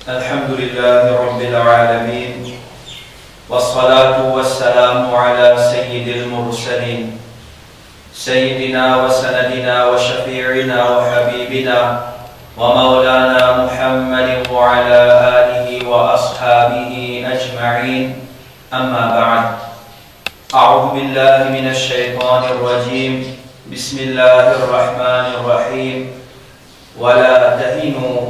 الحمد لله رب العالمين والصلاة والسلام على سيد المرسلين سيدنا وسندنا وشفيعنا وحبيبنا ومولانا محمد وعلى آله وأصحابه أجمعين أما بعد أعوذ بالله من الشيطان الرجيم بسم الله الرحمن الرحيم ولا تهنوا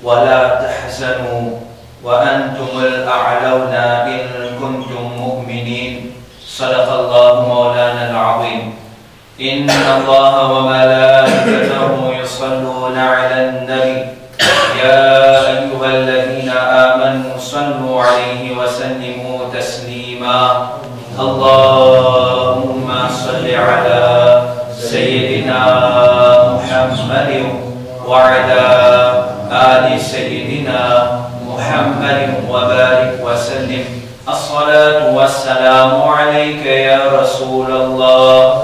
ولا تحزنوا وأنتم الأعلون إن كنتم مؤمنين صدق الله مولانا العظيم إن الله وملائكته يصلون على النبي يا أيها الذين آمنوا صلوا عليه وسلموا تسليما اللهم صل على سيدنا محمد وعلى آل سيدنا محمد وبارك وسلم الصلاة والسلام عليك يا رسول الله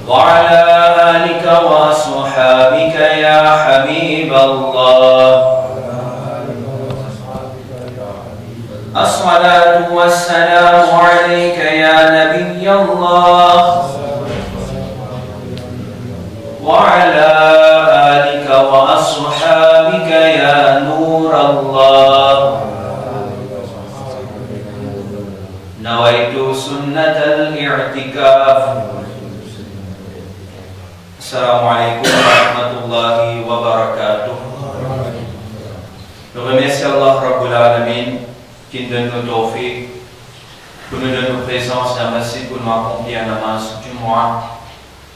وعلى آلك وصحابك يا حبيب الله الصلاة والسلام عليك يا نبي الله وعلى آلك وأصحابك يا نور الله نويت سنة الاعتكاف. Assalamualaikum warahmatullahi wabarakatuh. Nous remercions Allah Rabbul Alamin qui nous donne nos tawfiq, pour nous donner nos présences dans la masjid pour nous accomplir la namaz du mois.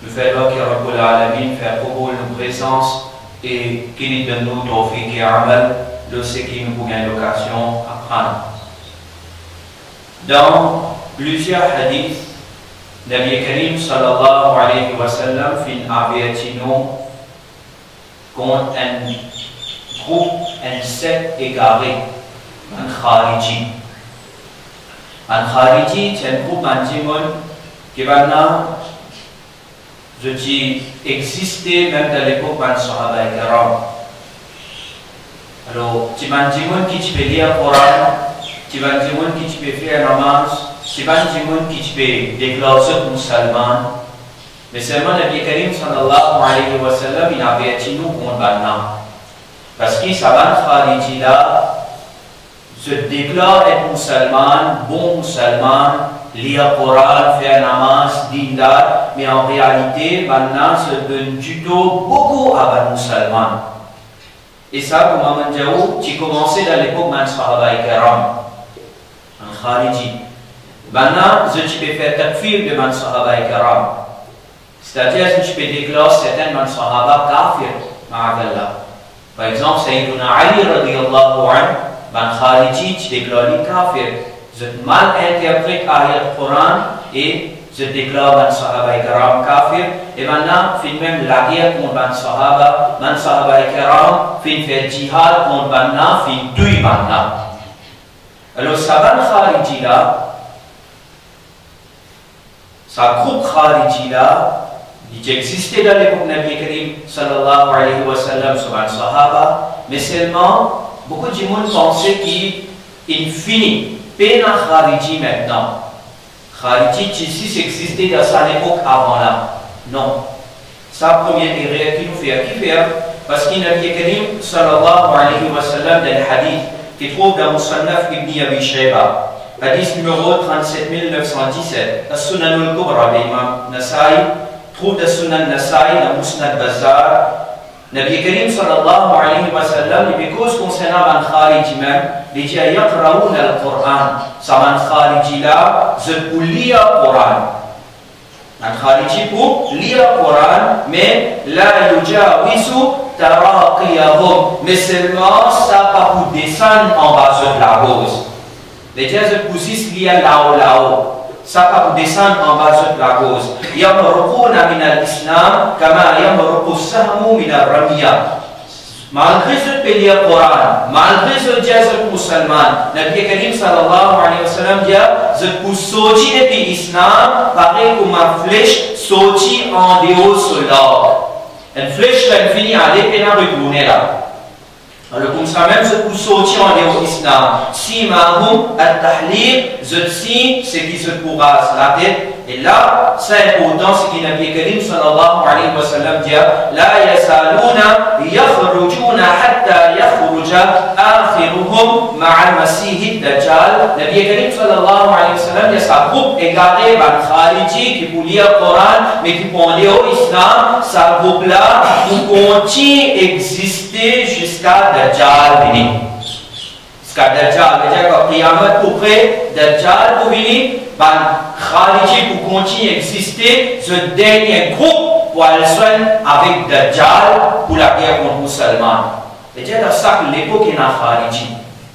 Nous faisons que Rabbul Alamin fait pour nos présences et qui nous donne nos tawfiq et amal de ce qui nous donne l'occasion à prendre. Dans plusieurs hadiths, Nabi Karim sallallahu alayhi wa sallam fin avertino contre un groupe, un secte égaré, un Khariji. Un Khariji, c'est un groupe anti-mon qui va je dis, exister même dans l'époque de Sahaba et Karam. Alors, tu m'as dit qui peut lire le Coran, tu m'as dit qui peut faire namaz, tu m'as dit qui peut déclarer musulman. Mais seulement Nabi Karim sallallahu alayhi wa sallam, il a averti nous contre Banna. Parce que ça va Khariji là, se déclare être musulman, bon musulman, lire le Coran, faire namaz, dindar, mais en réalité, Banna se donne plutôt beaucoup à les musulmans. Et ça, comme Maman Diaou, tu commençais dans l'époque de Sahaba et Karam, en Khariji. Banna, tu peux faire takfir de Man Sahaba et Karam. C'est-à-dire que tu peux déclarer certains Man Sahaba kafir, ma'adallah. Par exemple, Sayyiduna Ali radiyallahu anhu, Ban Khariji, tu déclares les kafir. Je mal interprète ayat Coran et je déclare Ban Sahaba et Karam kafir. Et maintenant, fin même la guerre contre Ban Sahaba et Karam, fin faire jihad contre Banna, fin tuer Banna. Alors, ça Ban Khariji là, sa groupe Khariji là, il existait dans l'époque de Nabi Karim sallallahu alayhi wa sallam sur Ban Sahaba, mais seulement, beaucoup de gens pensaient qu'il finit. Pena Khariji maintenant. Khariji, ici, existait dans sa époque avant là. Non. Sa première erreur qu'il nous fait, parce qu'il a dit Karim sallallahu alayhi wa sallam dans le hadith qui trouve dans Musannaf ibn Abi Shayba. Hadith numéro 37917. As-Sunan al-Kubra d'Imam Nasai. Trouve dans Sunan Nasai, dans Musnad Bazar. Nabi Karim sallallahu alayhi wa sallam, il cause concernant Ban Khariji même, il dit yaqra'un al-Qur'an. Ça Ban Khariji là, je peux lire le Coran. Ban Khariji pour lire le Coran, mais la yujawisu taraqiyahum. Mais seulement ça pas pour descendre en bas de la rose. Les gens se poussent lire là-haut. Ça pas pour descendre en bas de la cause. Yamruquna min al-Islam kama yamruqu as-sahmu min ar-ramiya. Malgré ce pays du Coran, malgré ce jazz musulman, Nabi Karim sallallahu alayhi wa sallam dit je peux sortir depuis l'islam pareil comme ma flèche sortie en dehors sur l'or. une flèche là, fini à aller, et retourner là. Alors comme ça même, ce coup sorti en islam, si mahum at-tahlil, si c'est qui se pourra la tête. Et là, c'est important, c'est qu'il Nabi Karim sallallahu alayhi wa sallam dit La yasaluna yakhrujuna hatta yakhruja akhiruhum ma'al masih dajjal. Nabi Karim sallallahu alayhi wa sallam, il y a sa groupe égaré par Khariji qui pour lire le Coran, mais qui pour lire au islam, sa groupe là, pour continuer exister jusqu'à Dajjal venir. Jusqu'à Dajjal, c'est-à-dire qu'au Qiyamah pour près, Dajjal pour venir, Khariji pour continuer à exister, ce dernier groupe pour aller soigner avec Dajjal pour la guerre contre les musulmans. C'est-à-dire que ça que l'époque est dans Khariji.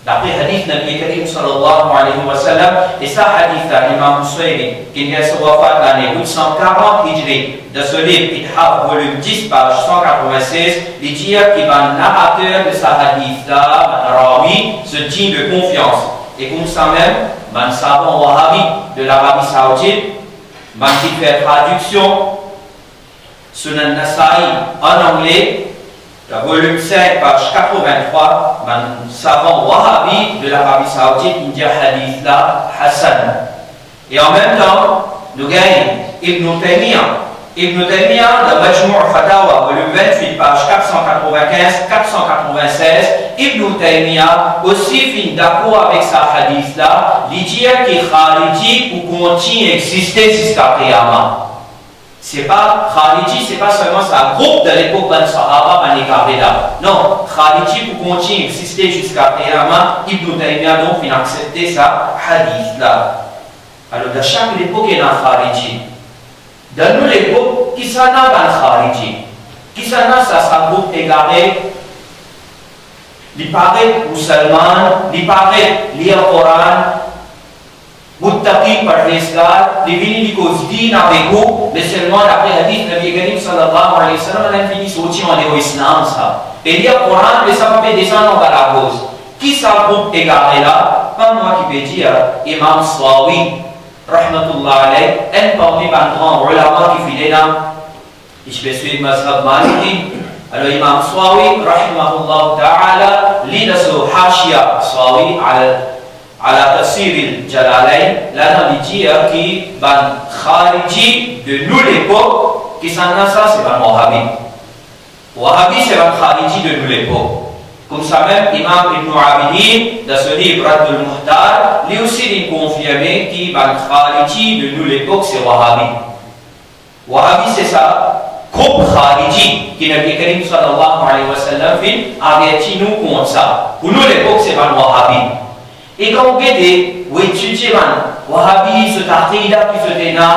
D'après hadith Nabi Karim sallallahu alayhi wa sallam, et ça hadith à l'imam Musayri, qui vient se wafat l'année 840 Hijri, de ce livre Ithaf, volume 10, page 196, il dit que le narrateur de sa hadith là, Rawi, se dit de confiance. Et comme ça même, un savant wahhabi de l'Arabie Saoudite, qui fait traduction Sunan Nasa'i en anglais, le volume 5, page 83, un savant wahhabi de l'Arabie Saoudite, il dit hadith là, Hassan. Et en même temps, nous gagnons Ibn Taymiyyah. Ibn Taymiyyah, dans Majmou' al-Fatawa, volume 28, page 495-496, Ibn Taymiyyah aussi finit d'accord avec sa hadith là, il dit que Khariji pour continuer à exister jusqu'à Qiyamah. C'est pas Khariji, c'est pas seulement sa groupe de l'époque de Sahaba, non, Khariji pour continuer à exister jusqu'à Qiyamah, Ibn Taymiyyah donc il a accepté sa hadith là. Alors, de chaque époque, il y a un Khariji. Dans nous l'époque, qui s'en a dans Khariji? Qui s'en a, ça sera un groupe égaré. Il paraît musulman, il paraît lire le Coran, muttaqi par l'Islam, il vient de cause din avec vous, mais seulement d'après le hadith Nabi Karim sallallahu alayhi wa sallam, il a fini sortir en islam ça. Et lire le Coran, mais ça va pas descendre dans la cause. Qui s'en groupe égaré là? Pas moi qui vais dire, Imam Sawi. Rahmatullah alayh, un parmi les grands ulama qui fait là, je vais suivre Mazhab Maliki. Alors, Imam Sawi, Rahmatullah ta'ala, lit de ce Hashia Sawi à Tafsir al-Jalalayn, là, il dit qu'il y a un Khariji de nous l'époque, qui s'en a ça, c'est un Wahhabi. Wahhabi, c'est un Khariji de nous l'époque. Comme ça même, Imam Ibn Abidin, dans ce livre Raddul Muhtar, lui aussi il confirmé qu'il y a un Khariji de nous l'époque, c'est Wahhabi. Wahhabi, c'est ça, groupe Khariji, qui Nabi Karim sallallahu alayhi wa sallam fait, avertit nous contre ça. Pour nous l'époque, c'est un Wahhabi. Et quand vous regardez, vous étudiez Wahhabi, ce Aqida qui se déna,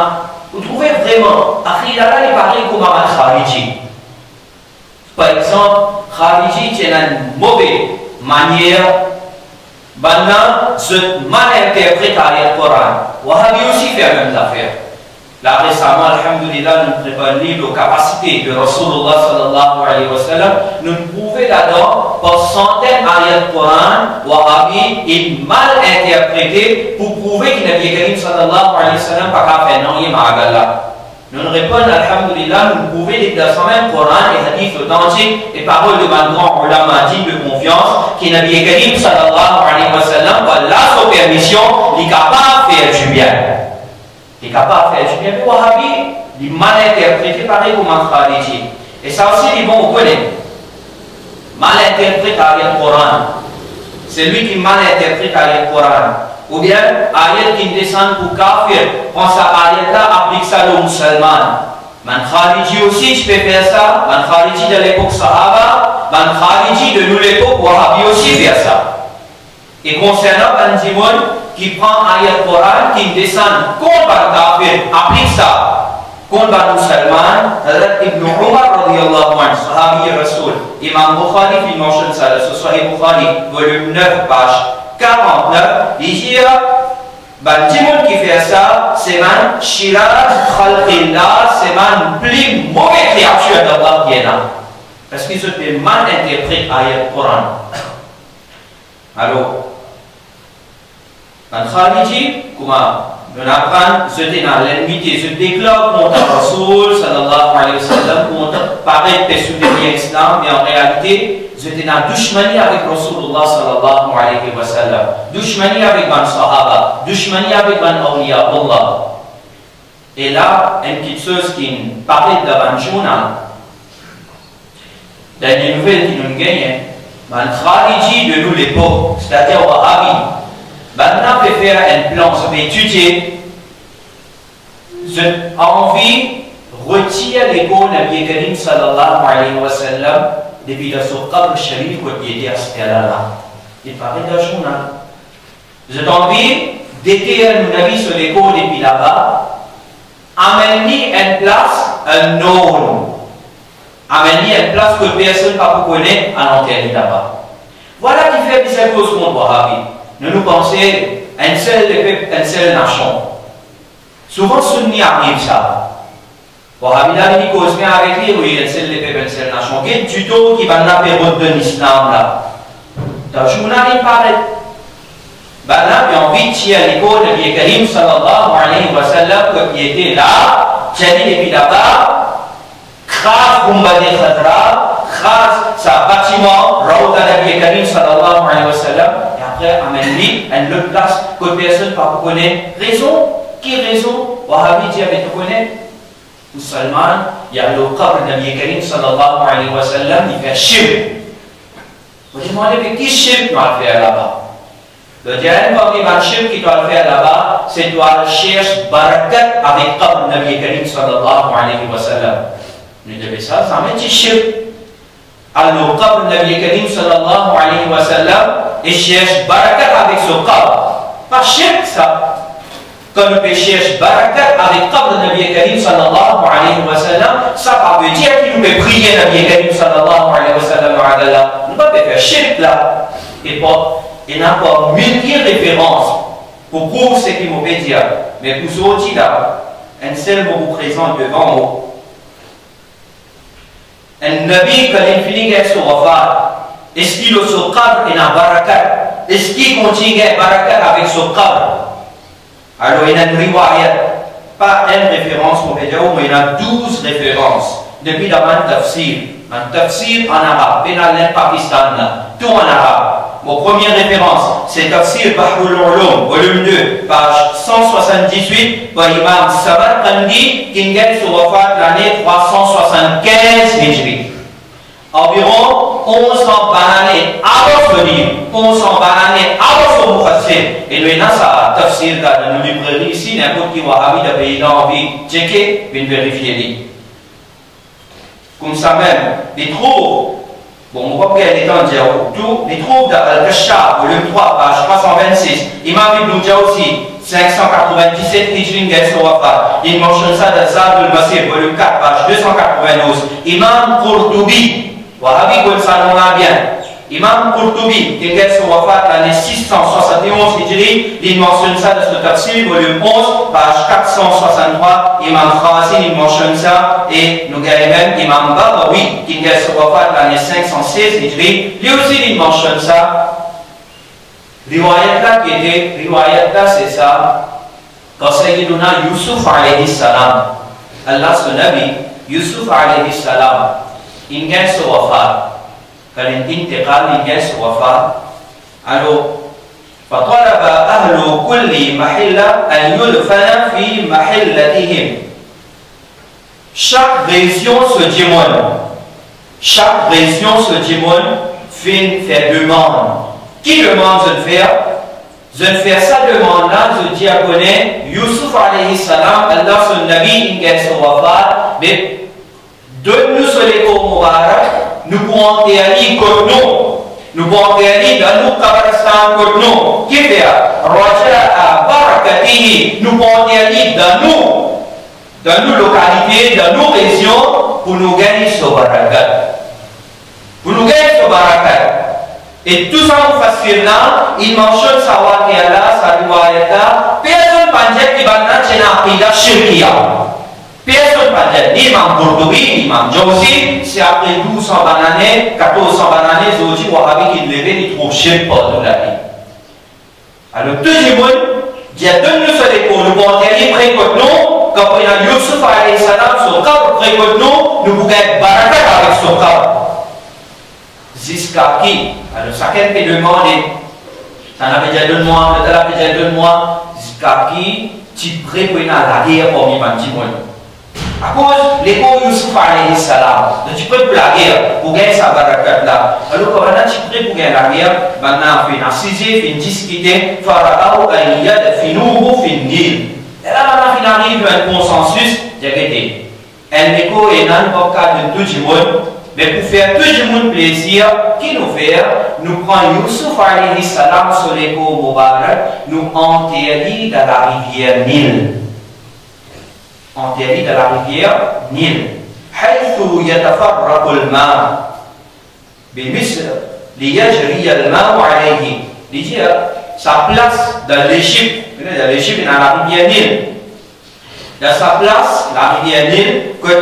vous trouvez vraiment, Aqida là, il paraît comme un Khariji. Par exemple, Khariji c'est une mauvaise manière, de mal interpréter le Coran. Wahhabi aussi fait la même affaire. Là récemment, alhamdulillah, nous préparons les capacités de Rasulullah sallallahu alayhi wa sallam. Nous prouvons là-dedans, par centaines d'ayats du Coran, Wahhabi est mal interprété pour prouver qu'il Nabi Karim sallallahu alayhi wa sallam n'a pas fait non, il m'a. Nous répondons, alhamdulillah, nous pouvons l'examen même Coran et hadith authentiques et paroles de grand ulama digne de confiance qui Nabi Karim sallallahu alayhi wa sallam, voilà sa permission, il est capable de faire du bien. Il est capable de faire du bien. Mais Wahhabi, il est mal interprété pareil comme un Khariji. Et ça aussi, ils vont connaître. Mal interprété le Coran. C'est lui qui mal interprète le Coran. Ou bien, ayat qui descend pour kafir, quand ça ayat-là applique ça aux musulmans. Man Khariji aussi, je peux faire ça. Man Khariji de l'époque Sahaba, Man Khariji de nous l'époque Wahhabi aussi fait ça. Et concernant un Dimon qui prend ayat Coran, qui descend contre le kafir, applique ça. Contre le musulman, Ibn Umar radiyallahu anhu, Sahabi Rasul, Imam Bukhari, il mentionne ça, le Sahih Bukhari, volume 9, page 49, il dit que qui fait ça, c'est un shiraj khalqillah, c'est un plus mauvais créature d'Allah qui est là. Parce qu'ils se fait mal interpréter l'ayat Coran. Alors, un Khariji, comment on apprend, se dans l'ennemi, se déclare contre Rasul sallallahu alayhi wa sallam, contre paraître soutenir l'islam, mais en réalité, ils étaient dans douchmanie avec Rasulullah sallallahu alayhi wa sallam, douchmanie avec ban sahaba, douchmanie avec ban awliya Allah. Et là, une petite chose qui parlait de ban journal, dans les nouvelles qui nous gagnent, ban khariji de nous les pauvres, c'est-à-dire Wahhabi, maintenant peut faire un plan, ça peut étudier, j'ai envie retire l'écho Nabi Karim sallallahu alayhi wa sallam depuis le qabr sharif qui était à ce cas-là. Il parlait d'un journal. J'ai envie d'éteindre le Nabi sur l'écho depuis là-bas, amener une place, un nom, amener une place que personne ne peut connaître à l'enterrer là-bas. Voilà qui fait des causes contre Wahhabi. Nous pensons à une seule nation. Souvent, Sunni arrive ça. Wahhabi là, il cause bien avec lui, oui, une seule nation. Quel tuto qui va n'a pas de l'islam là. Dans le journal, il paraît. Ben là, il a envie de tirer l'écho de Nabi Karim sallallahu alayhi wa sallam qui était là, Jali et puis là-bas, Khaz Gumbadi Khadra, Khaz, sa bâtiment, Rawda Nabi Karim sallallahu alayhi wa sallam, et après, amène-lui à une autre place que personne ne peut connaître. Raison? Qui raison? Wahhabi dit avec te connaître. Ou Salman, il y a le qabr de Nabi Karim sallallahu alayhi wa sallam, il fait shirk. Vous demandez, mais qui shirk doit faire là-bas? Le dernier parmi les shirk qui doit faire là-bas, c'est doit chercher barakat avec qabr de Nabi Karim sallallahu alayhi wa sallam. Nous devons ça met du shirk. Alors, le qabr de Nabi Karim sallallahu alayhi wa sallam, il cherche barakat avec ce qabr. Pas shirk ça. Quand on peut chercher barakat avec qabr de Nabi Karim sallallahu alayhi wa sallam, ça veut dire qu'il peut prier Nabi Karim sallallahu alayhi wa sallam. On ne peut pas faire shirk là. Et il y a encore milliers de références pour prouver ce qu'il m'a dire. Mais pour ce outil là, un seul mot vous présente devant moi. Un Nabi, quand il finit avec son wafat, est-ce qu'il a son qabr et un barakat? Est-ce qu'il continue un barakat avec son qabr? Alors il y a une riwayat, pas une référence, on peut dire, mais il y a 12 références. Depuis d'abord un tafsir en arabe, pénal Pakistan, tout en arabe. Mon première référence, c'est Tafsir Bahrul Ulum, volume 2, page 178, par Imam Samarkandi, qui gagne sur wafat l'année 375 Hijri. Environ 1100 années avant ce livre, 1100 années avant ce Mufassir. Et nous avons ça, tafsir dans nos librairies ici, n'importe qui Wahhabi de pays envie de checker, de vérifier. Comme ça même, les trouve, bon, on va pas qu'elle est en dire tout, les trouve dans Al-Kashaf, volume 3, page 326, Imam Ibn Jawzi, 597 Hijri sur Wafat. Il mentionne ça dans Zad al-Masir, volume 4, page 292. Imam Qurtubi, Wahhabi comme ça nous l'a bien. Imam Qurtubi, qui est sur Wafat l'année 671 Hijri, il mentionne ça dans ce tafsir, volume 11, page 463. Imam Khazin, il mentionne ça, et nous avons même Imam Baghawi, qui est sur Wafat l'année 516 Hijri, lui aussi il mentionne ça. Riwayat là qui était, riwayat là c'est ça, quand Sayyiduna Yusuf alayhi salam, Allah son Nabi, Yusuf alayhi salam, il gagne ce wafat. Quand il intégral, il gagne ce wafat. Alors, فطلب أهل كل محلة أن يدفن في محلتهم. Chaque région se démone. Chaque région se démone fait demande. Qui demande de faire? Je ne fais ça demande là, je dis à connaître Yusuf alayhi salam, Allah son Nabi, il gagne ce wafat, mais donne-nous ce légo Mubarak, nous pouvons aller comme nous. Nous pouvons aller dans nos kabaristan comme nous. Qui fait? Raja'a barakatihi. Nous pouvons aller dans nos localités, dans nos régions, pour nous gagner ce barakat. Pour nous gagner ce barakat. Et tout ça nous facile là, il mentionne sa waqiyala, sa riwayata, personne ne dit qu'il va naître dans l'aqida shirkiya. Personne ne dit, ni Imam Qurtubi, ni Imam Jawzi, c'est après 1200 années, 1400 années, ils ont dit, Wahhabi qui levait, il trouve shirk pour nous la vie. Alors, deuxième mot, dia donne-nous ce dépôt, nous pouvons enterrer près de nous, quand on a Yusuf alayhi salam, son corps près de nous pouvons être barakat avec son corps. Jusqu'à qui? Alors, chacun peut demander, ça n'a pas déjà donne-moi, ça n'a pas déjà donne-moi, jusqu'à qui tu prêt pour la guerre pour mes petits mots. À cause de l'école Yusuf alayhi salam, tu prêt pour la guerre, pour gagner sa barakat là. Alors, quand on a tu prêt pour gagner la guerre, maintenant, on fait un sujet, on fait discuter, Pharaon, Aïyad, Finouhou, Finil. Et là, maintenant, on arrive à un consensus, j'ai arrêté. Elle n'est pas un cas de tout le monde, mais pour faire tout le monde plaisir, qui nous fait, nous prenons Yusuf alayhi salam sur l'école Mubarak, nous enterrons dans la rivière Nil. Enterrés dans la rivière Nil. حيث يتفرق الماء بمصر ليجري الماء عليه. Dit sa place dans l'Égypte, dans l'Égypte dans la rivière Nil. Dans sa place, la rivière Nil, que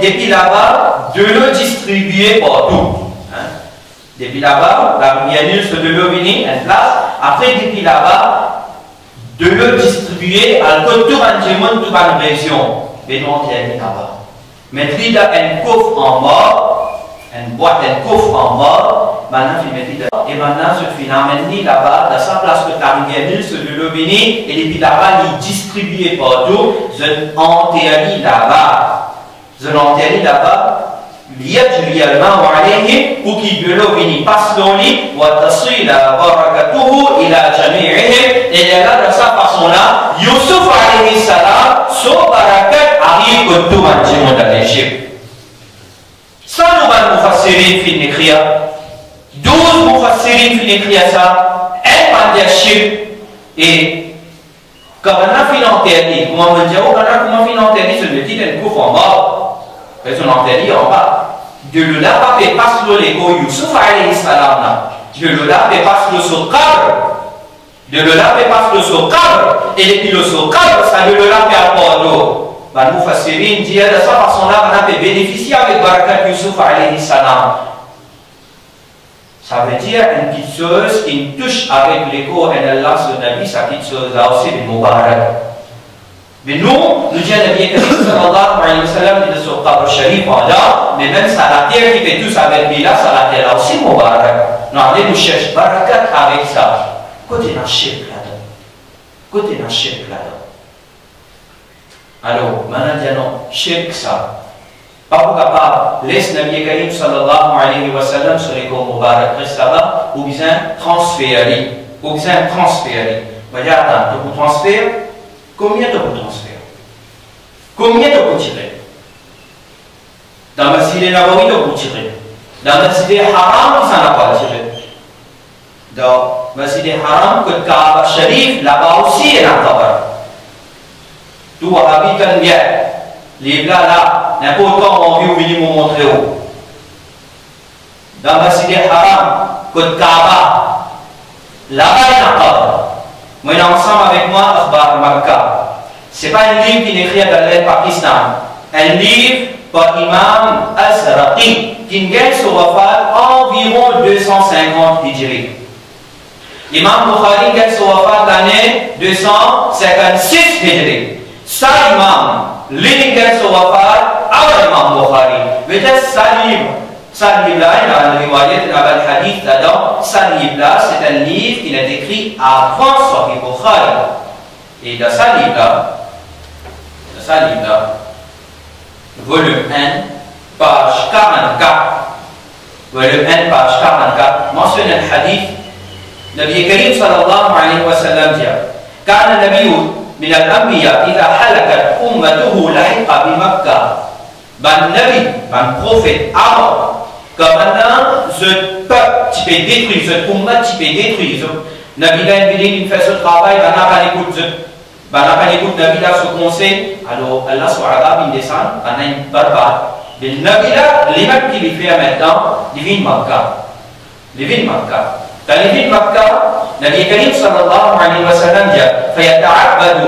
depuis là-bas, de l'eau distribuée partout. Depuis là-bas, la rivière Nil, c'est de l'eau venue, une place. Après, depuis là-bas, de l'eau distribuée à tout une région. Mais nous enterrons là-bas. Mais il y a un coffre en bas, une boîte, un coffre en bas. Maintenant, il met là. Et maintenant, ce phénomène là-bas, dans sa place que la rivière Nil, c'est de l'eau venue. Et depuis là-bas, il est distribué partout. Je enterrons là-bas. Je l'enterre là-bas. ليجري الماء عليه pour qu'il de l'eau vienne passe dans lui وتصل بركته إلى جميعهم. Et là, de sa façon-là, Yusuf alayhi salam, son barakat arrive que tout le monde dans l'Égypte. Ça, nous allons mufassirin fin écrire. 12 mufassirin fin écrire ça. Un pandéchip. Et quand on a fini enterré, comment on dit, oh, comment fini enterré, c'est le titre d'un coffre en bas. Parce qu'on enterré en bas. De là, il passe le Lego Yusuf alayhi salam. De là, il passe le Sokar. De là, il passe le Sokar. Et puis le Sokar, ça de là, il apporte l'eau. Nous fassirons dire de cette façon-là, on a pu bénéficier avec Barakat Yusuf alayhi salam. Ça veut dire une petite chose qui touche avec l'ego et Allah sur le Nabi, sa petite chose là aussi, le Mubarak. Mais nous disons Nabi Karim sallallahu alayhi wa sallam, il est sur Qabr Sharif, mais même ça la terre qui fait tout ça avec lui là, ça la terre là aussi Mubarak. Non, allez nous chercher Barakat avec ça. Côté d'un chèque là-dedans. Côté d'un chèque là-dedans. Alors, maintenant, non, chèque ça. Pas pour capable, laisse Nabi Karim sallallahu alayhi wa sallam sur les corps Mubarak, reste là-bas, ou bien transférer. Ou bien transférer. On va dire, attends, tu peux transférer. Combien tu peux transférer? Combien tu peux tirer? Dans le Masjid Nabawi, tu peux tirer. Dans le Masjid Haram, ça n'a pas tiré. Dans le Masjid Haram, que Kaaba Sharif, là-bas aussi, il y a un tabar. Tout habite un bien. Les blas là, n'importe quand on vient au minimum montrer où. Dans le Masjid Haram, que Kaaba, là-bas, il y a un tabar. Moi, ensemble avec moi, Akhbar Makkah. Ce n'est pas un livre qui est écrit dans le Pakistan. Un livre par Imam Al-Saraqi, qui gagne son wafat environ 250 Hijri. Imam Bukhari gagne son wafat l'année 256 Hijri. Ça, Imam, lui gagne son wafat avant Imam Bukhari. Peut-être ça livre. Ça livre-là, il y a un riwayat, il y a un hadith là-dedans. Ça livre-là, c'est un livre qui est écrit avant Sahih Bukhari. Et dans ça livre-là, volume 1, page 44. Volume 1, page 44, mentionne un hadith. Nabi Karim sallallahu alayhi wa sallam dit كان النبي من الأنبياء إذا حلقت أمته لحق بمكة. Ben Nabi, ben prophète, avant que maintenant ce peuple tu peux détruire, ce umma tu peux détruire. Nabi là il fait ce travail, ben n'a pas écoute Nabi là ce conseil. Alors Allah subhanahu il descend, ben une barbare. Mais Nabi là, les mêmes qui les fait maintenant, ils viennent Makkah. Ils viennent Makkah. Dans les villes Makkah, Nabi Karim sallallahu alayhi wa sallam dit فيتعبد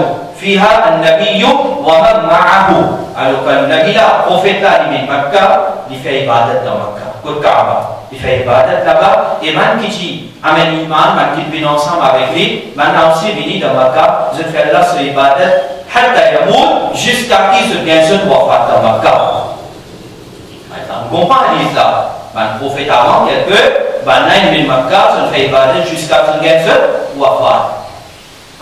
fiha an-nabiyyu wa man ma'ahu. Alors quand le Nabi là, prophète là, il est Makkah, il fait ibadat dans Makkah, au Kaaba. Il fait ibadat là-bas, et man qui dit, amène iman, man qui vient ensemble avec lui, man a aussi venu dans Makkah, je fais là ce ibadat, hatta yamoud, jusqu'à qui se vient ce wafat dans Makkah. Maintenant, on comprend l'islam. Man prophète avant, quelque, man a venu Makkah, je fais ibadat jusqu'à ce vient ce wafat.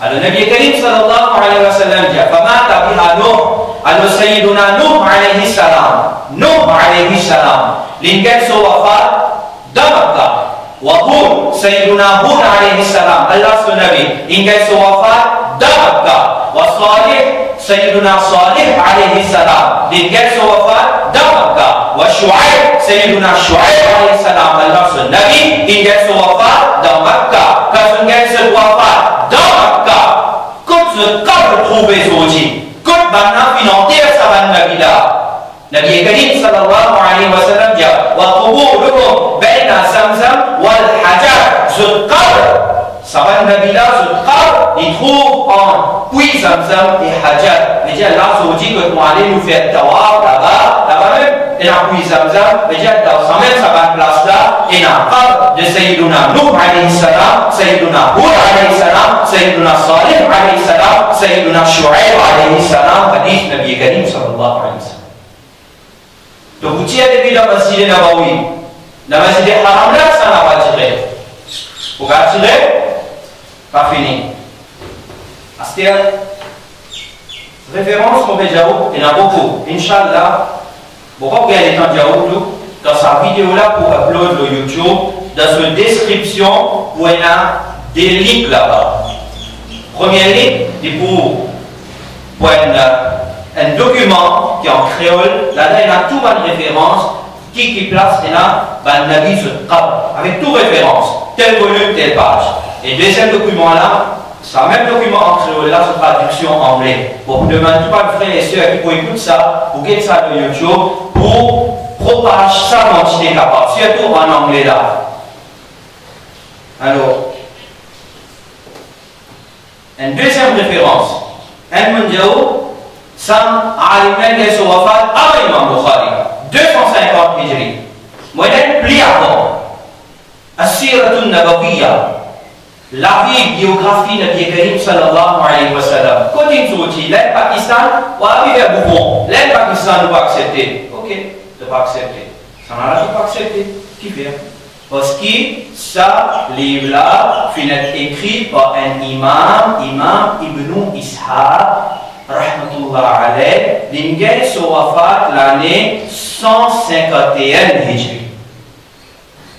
Alors, Nabi Karim sallallahu alayhi wa sallam dit, famata biha Nuh, alors Sayyiduna Nuh alayhi salam, Nuh alayhi salam, l'ingel so wafat dans Makkah. Wa Hud, Sayyiduna Hud alayhi salam, Allah son Nabi, ingel so wafat dans Makkah. Wa Salih, Sayyiduna Salih alayhi salam, l'ingel so wafat dans Makkah. Wa Shu'aib, Sayyiduna Shu'aib alayhi salam, Allah son Nabi, ingel so wafat dans Makkah. Quand ingel so wafat dans Makkah, quand je peux trouver aujourd'hui, quand maintenant financer ça va Nabi là. Nabi Karim sallallahu alayhi wa sallam dit wa quburuhum baina Zamzam wal hajar. Ce qabr, ça va Nabi là, ce qabr, il trouve en puits Zamzam et Hajar. Mais dit Allah aujourd'hui que moi aller nous faire tawaf là-bas même, et la puits Zamzam, mais dit dans même ça va place là, et la qabr de Sayyiduna Nuh alayhi salam, Sayyiduna Hud alayhi salam, Sayyiduna Salih alayhi salam, Sayyiduna Shu'aib alayhi salam, hadith Nabi Karim sallallahu alayhi wa sallam. Donc vous tirez depuis la Masjid Nabawi, la Masjid Haram là, ça n'a pas tiré. Vous pouvez tirer, pas fini. Astir, référence qu'on fait Jaouk, il y en a beaucoup. Inch'Allah, pourquoi vous avez temps Jaouk dans sa vidéo là pour upload le YouTube, dans sa description, où il y a des links là-bas. Premier link, c'est pour un document qui est en créole, là il y a toute une référence qui place un Nabi avec toute référence, tel volume, telle page. Et deuxième document là, c'est le même document en créole là, c'est traduction en anglais. Pour vous demander pas de frères et sœurs qui pour écouter ça, pour get ça de YouTube, pour propager ça dans le capable, surtout en anglais là. Alors, une deuxième référence, un mondial. Sam Alimen de Sowafat à Imam Bukhari 250 Hijri. Modèle plus avant. As-Siratun Nabawiyya, la vie biographie de Nabi Karim sallallahu alayhi wa sallam. Côté Djouti, l'aide Pakistan, ou arriver à Bourbon, l'aide Pakistan ne va accepter. Ok, ne va accepter. Ça n'a pas accepté. Qui fait? Parce que ça, livre-là, finit écrit par un imam, Imam Ibn Ishaq. Rahmatullah alayh, l'ingel so wafat l'année 151 Hijri.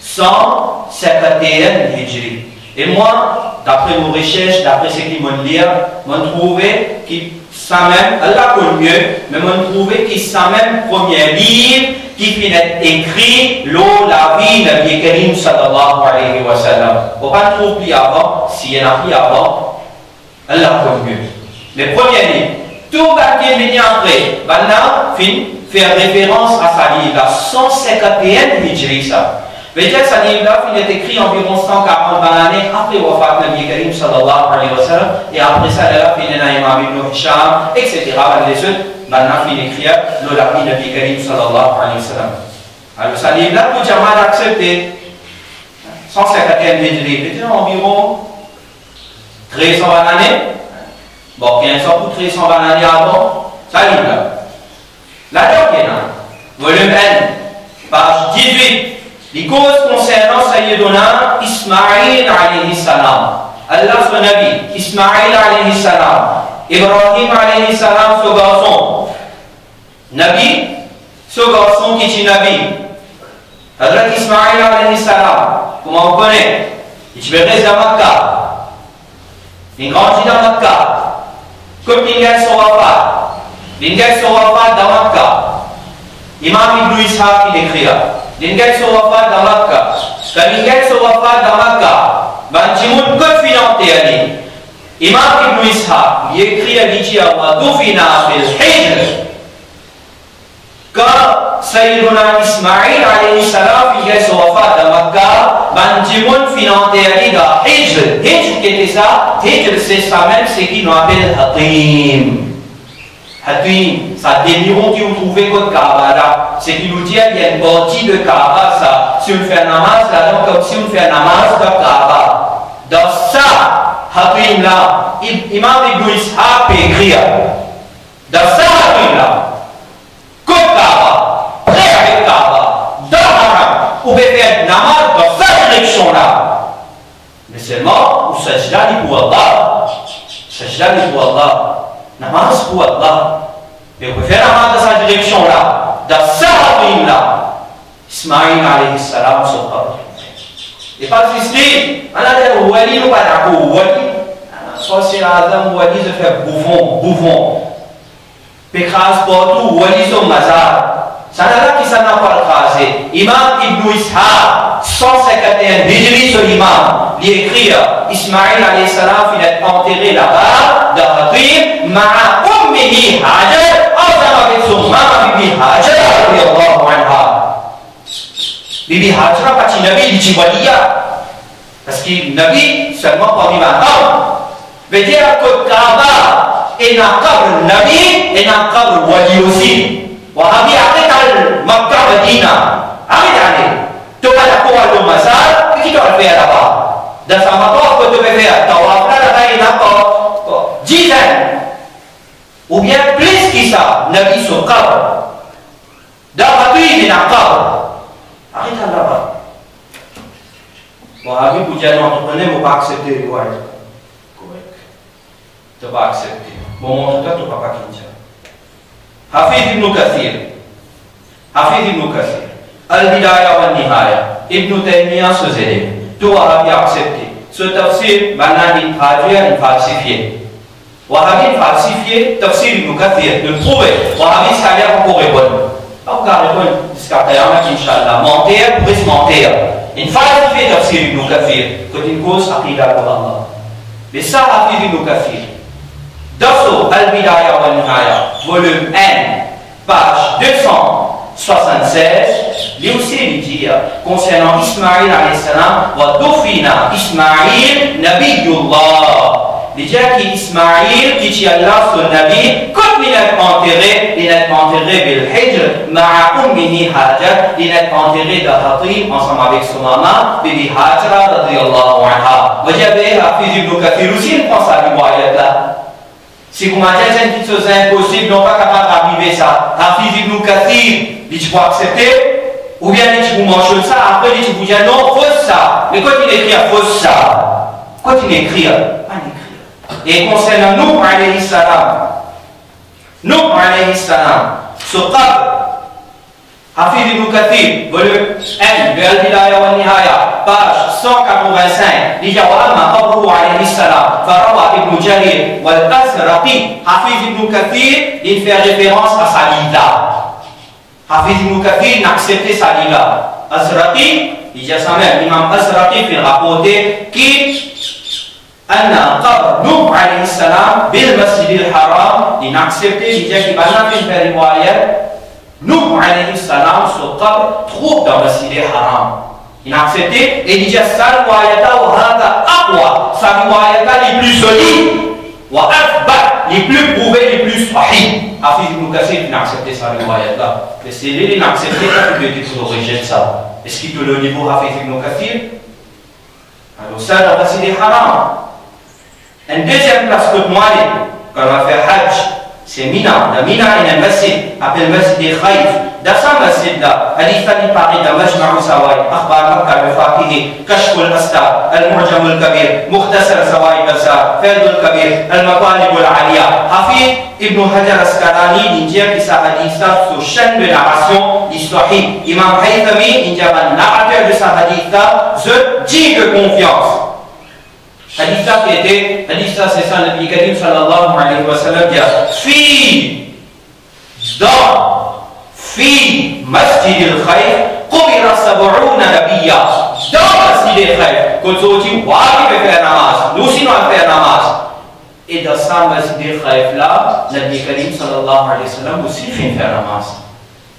151 Hijri. Et moi, d'après nos recherches, d'après ce qu'ils m'ont dit, m'ont trouvé que ça même, Allah connaît mieux, mais m'ont trouvé que ça même premier livre qui finit écrit l'eau, la vie de Nabi Karim sallallahu alayhi wa sallam. Faut pas trouver plus avant, s'il y en a plus avant, Allah connaît mieux. Le premier livre, tout ce qui est venu après, maintenant, faire référence à sa livre, la 151 Hijri, ça. Mais dire sa livre là, il est écrit environ 140 années après Wafat Nabi Karim sallallahu alayhi wa sallam, et après ça, là, il y a Imam Ibn Hisham, etc. Maintenant, il écrit le Nabi Nabi Karim sallallahu alayhi wa sallam. Alors, sa livre là, tout le monde accepté. 151 Hijri, c'est environ 1300 années. Bon, 1500 ou 1300 années avant, ça livre là. Là-dedans, volume N, page 18, les causes concernant Sayyiduna Ismaïl alayhi salam. Allah son Nabi, Ismaïl alayhi salam, Ibrahim alayhi salam, ce garçon. Nabi, ce garçon qui est Nabi. Hazrat Ismaïl alayhi salam, comment on connaît? Il est à Makkah. Il grandit dans Makkah. Comme l'ingel so wafat. L'ingel so wafat dans Makkah. Imam Ibn Ishaq il écrit là. L'ingel so wafat dans Makkah. Quand l'ingel so wafat dans Makkah, ben jimoun que financer ali. Imam Ibn Ishaq il écrit à l'Ijia wa dufina fil hijr. Quand Sayyiduna Ismail alayhi salam, il est wafat de Makkah, Banjimoun fin enterré dans Hijr. Hijr, qui était ça? Hijr, c'est ça même, c'est qui nous appelle Hatim. Hatim, ça démiron qui vous trouvez votre Kaaba là. C'est qui nous dit, il y a une partie de Kaaba, ça. Si on fait un namaz, là, donc comme si on fait un namaz de Kaaba. Dans ça, Hatim là, Imam Ibn Ishaq peut écrire. Dans ça, Hatim là, côte Kaaba, près avec Kaaba, dans Haram, vous pouvez faire un namaz dans cette direction-là. Mais seulement, vous sajda ni pour Allah. Sajda ni pour Allah. Namaz pour Allah. Et vous pouvez faire namaz dans cette direction-là. Dans ça, Hatim-là, Ismaïl alayhi salam se parle. Et pas ici, on a dit Wali ou pas d'accord. Wali, soit c'est l'Azam, Wali se fait bouffon. Pécrase partout, Wali son mazar. Ça n'a pas qui s'en a pas crasé. Imam Ibn Ishaq, 151 Hijri sur l'imam, il écrit Ismaïl alayhi salam, il est enterré là-bas, dans Hatim, ma'a ummihi Hajar, ensemble avec son maman Bibi Hajar, radiyallahu anha. Bibi Hajar, pas de Nabi, il dit Waliya. Parce que Nabi, seulement parmi 20 ans, veut dire que Kaaba est un câble Nabi et un câble Wali aussi. Wahabi arrête à Makkah Medina. Arrête. Tu vas la courir au Mazar, qu'est-ce que tu vas faire là-bas? Dans sa matin, que tu vas faire, Tawaf là-bas, il y a encore 10 ans. Ou bien plus que ça, Nabi sur câble. Dans la vie, il y a un câble. Arrête là-bas. Wahabi, pour dire non, tu ne peux pas accepter le wali. Correct. Tu vas accepter. Bon, en tout cas, tu ne vas pas quitter. Hafiz ibn Kathir, Al-Bidaya wa Nihaya, Ibn Taymiyyah se zélé, tout Wahhabi accepté. Ce tafsir, maintenant il traduit, il falsifié. Wahhabi falsifié, tafsir Ibn Kathir, de le prouver. Wahhabi ça a l'air encore répondre. Pas vous répondre jusqu'à Qiyamah, Inch'Allah. Mentir, pour se mentir. Il falsifie tafsir Ibn Kathir, quand il cause aqidah pour Allah. Mais ça, Hafiz ibn Kathir. Dans Al-Bidaya wa Nihaya, volume 1, page 276, lui aussi il dit concernant Ismaïl alayhi salam, wa dufina Ismaïl nabiyullah. Il dit qu'Ismaïl, qui dit Allah sur Nabi, quand il est enterré bil Hijr, ma'a ummihi Hajar, il est enterré dans Hatim, ensemble avec son maman, Bibi Hajar, radiyallahu anha. Vous avez Hafiz ibn Kathir aussi, il pense à l'Ibrahim là. Si vous m'avez dit une petite chose impossible, non pas capable d'arriver ça. Hafiz ibn Kathir, il dit vous accepter, ou bien il dit vous mangez ça, après il dit vous dites non, fausse ça. Mais quand il écrit fausse ça, quand il écrit, pas écrire. Et concernant Nuh alayhi salam, ce qabr, Hafiz ibn Kathir, volume 1, de Al-Bidaya wa Nihaya, page 185, il dit Amma qabruhu alayhi salam, Farawa ibn Jarir, wal Azraqi, Hafiz ibn Kathir, il fait référence à Salila. Hafiz ibn Kathir n'a accepté Salila. Azraqi, il dit ça même, Imam Azraqi fait rapporter qui أن قبر نوح عليه السلام بالمسجد الحرام لنaccepter l'idée qui va faire رواية نوح عليه السلام ce قبر trouve dans le masjid al-haram. Il a accepté et il dit ça رواية وهذا أقوى, sa رواية les plus solides وأثبت, les plus prouvées, les plus sahih. Hafiz ibn Kathir n'a accepté sa رواية là. Mais c'est lui qui n'a accepté ça qui veut dire qu'il rejette ça. Est-ce qu'il peut le niveau Hafiz ibn Kathir? Alors ça dans le masjid al-haram. Une deuxième place que moi, quand on va faire Hajj, c'est Mina. La Mina est un masjid, appelé le masjid des Khaïf. Dans ce masjid-là, il fallait parler d'un Majma'u Sawai, Akhbar Makkah al-Faqihi, Kashf al-Astar, Al-Mu'jam al-Kabir, Mukhtasar Sawai al-Bazar, Faid al-Kabir, Al-Matalib al-Aliya. Hafiz ibn Hajar al-Asqalani, il dit que sa hadith sur chaîne de narration, l'histoire. Imam Haythami, il dit que narrateur de sa hadith, je dis de confiance. Hadith qui était, hadith c'est ça, le Nabi Karim sallallahu alayhi wa sallam qui a fi masjid al-Khayf, qubira sab'una nabiyya. Dans masjid al-Khayf, quand on dit, waouh, il va faire namaz, nous aussi nous allons faire namaz. Et dans ce masjid al-Khayf là, le Nabi Karim sallallahu alayhi wa sallam aussi fait faire namaz.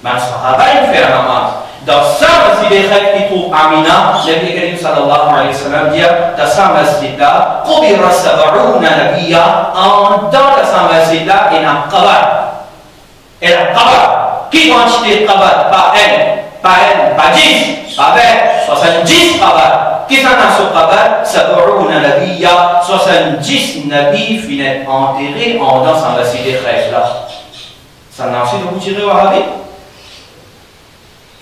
Mais Sahaba, ils font la namaz. Dans sa masjid qui trouve Amina, le Nabi Karim sallallahu alayhi wa sallam dit dans sa masjid là, Qubira sab'ouna nabiyya, dans sa masjid là, il y a un qabar. Il y a un qabar. Qui quantité de qabar? Pas un, pas 10, pas 20, 70 qabar. Qui s'en a sur qabar? Sab'ouna nabiyya, 70 nabis finissent enterrés dans sa masjid là. Ça n'a aussi de vous tirer au Wahhabi?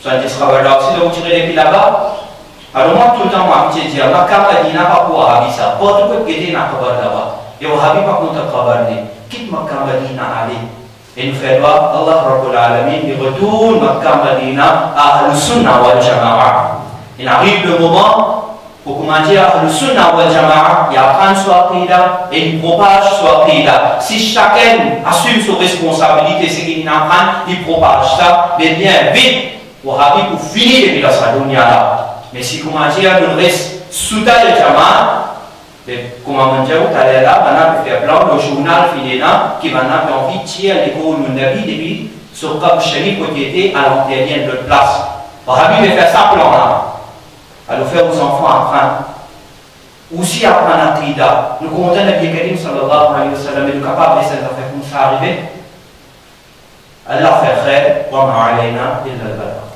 Ça dit là aussi de vous tirer depuis là-bas. Alors moi tout le temps moi je dis Makkah Madina pas pour Wahhabi ça. Pas tout le monde n'a pas là-bas. Et Wahhabi pas contre Kabar ni. Quitte Makkah Madina aller. Et nous fait droit Allah Rabbul Alamin il retourne Makkah Madina à Ahlus Sunnah wal Jama'a. Il arrive le moment pour comment dire Ahlus Sunnah wal Jama'a, il apprend son aqida et il propage son aqida. Si chacun assume ses responsabilités, c'est qu'il apprend, il propage ça, mais bien vite. Wahhabi pour finir depuis la dunya là. Mais si comment dire, nous reste sous ta le jama, comment dire, tu allais là, maintenant tu fais plan, le journal fini là, qui maintenant tu envie de tirer l'école de Nabi depuis sur comme chéri côté à l'antérieur de place. Wahhabi veut faire ça plan là. Alors faire aux enfants apprendre. Aussi apprendre l'aqida. Nous comptons Nabi Karim sallallahu alayhi wa sallam et nous capables de cette affaire comme ça arriver. Allah fait khayr, wa ma alayna illa al-balagh.